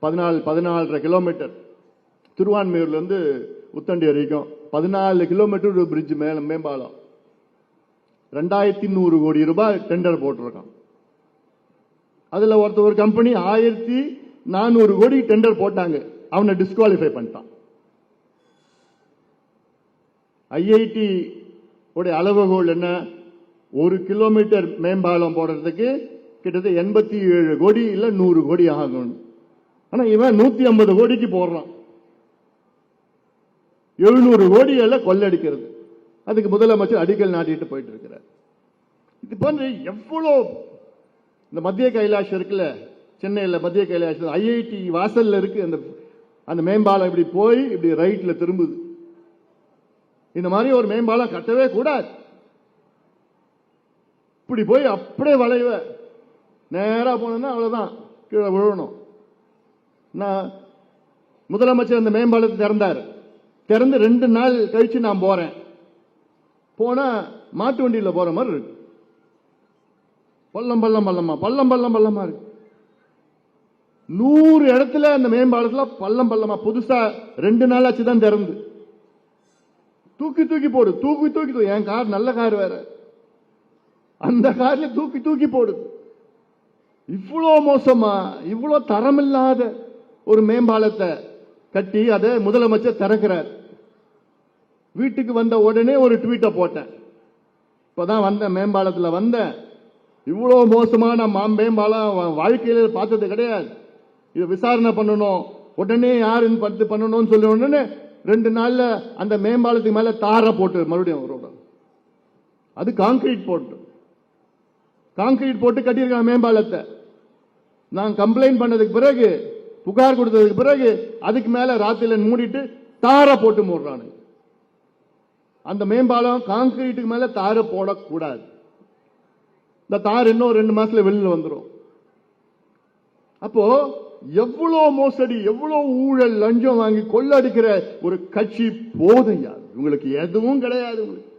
14.5 kilometre திருவான்மையூர்ல இருந்து உத்தண்டி வரைக்கும் 14 kilometre ஒரு பிரிட்ஜ் மேம்பாலம் 2100 கோடி ரூபாய் டெண்டர் போட்டிருக்கான். அதுல ஒரு கம்பெனி 1400 கோடி டெண்டர் போட்டாங்க, அவனை டிஸ்குவாலிஃபை பண்ணிட்டான். ஐஐடி உடைய அளவுகோல் என்ன? 1 கிலோமீட்டர் மேம்பாலம் போடுறதுக்கு கிட்டத்தட்ட 87 கோடி இல்ல 100 கோடி ஆகும். ஆனா இவன் 150 கோடிக்கு போடுறான். 700 கோடி எல்லாம் கொள்ளடிக்கிறது. அதுக்கு முதலமைச்சர் அடிக்கல் நாட்டிட்டு போயிட்டு இருக்கிறார். இது போன்ற எவ்வளவு இந்த மத்திய கைலாஷ் இருக்குல்ல, சென்னையில் மத்திய கைலாஷ் ஐஐடி வாசல்ல இருக்கு. அந்த மேம்பாலம் இப்படி போய் இப்படி ரைட்ல திரும்புது. இந்த மாதிரி ஒரு மேம்பாலம் கட்டவே கூடாது. இப்படி போய் அப்படியே வளைவ நேரா போனா அவ்வளவுதான், கீழே விழணும். நான் முதலமைச்சர் அந்த மேம்பாலத்தை திறந்தார். திறந்து 2 நாள் கழிச்சு நான் போறேன். போனா மாட்டு வண்டியில போற மாதிரி இருக்கு. பள்ளம் பள்ளம் பள்ளமா பள்ளம் பள்ளம் பள்ளமா இருக்கு. 100 இடத்துல அந்த மேம்பாலத்துல பள்ளம் பள்ளமா புதுசா 2 நாள் ஆச்சுதான் திறந்து. தூக்கி தூக்கி போடு, தூக்கி தூக்கி. என் கார் நல்ல கார் வேற, அந்த கார்ல தூக்கி தூக்கி போடுது. இவ்வளவு மோசமா, இவ்வளவு தரமில்லாத ஒரு மேம்பாலத்தை கட்டி அதை முதலமைச்சர் திறக்கிறார். வீட்டுக்கு வந்த உடனே ஒரு ட்வீட்டை போட்டேன். இப்பதான் வந்த மேம்பாலத்துல வந்த இவ்வளவு மோசமான மேம்பாலம் வாழ்க்கையில பார்த்தது கிடையாது. இதை விசாரணை பண்ணணும், உடனே யாருன்னு பார்த்து பண்ணணும்னு சொல்லி உடனே 2 நாள்ல அந்த மேம்பாலத்துக்கு மேல தாரை போட்டு மறுபடியும் ரோடு, அது கான்கிரீட் போட்டு கட்டியிருக்காங்க மேம்பாலத்தை. நான் கம்ப்ளைண்ட் பண்ணதுக்கு பிறகு, புகார் கொடுத்ததுக்கு பிறகு அதுக்கு மேல ராத்திரில மூடிட்டு தாரை போட்டு மூடுறானு. அந்த மேம்பாலம் கான்கிரீட்டுக்கு மேல தாரை போடக்கூடாது. இந்த தார் இன்னும் 2 மாசத்துல வெளியில வந்துடும். அப்போ எவ்வளவு மோசடி, எவ்வளவு ஊழல், லஞ்சம் வாங்கி கொள்ளடிக்கிற ஒரு கட்சி போதையா? உங்களுக்கு எதுவும் கிடையாது. உங்களுக்கு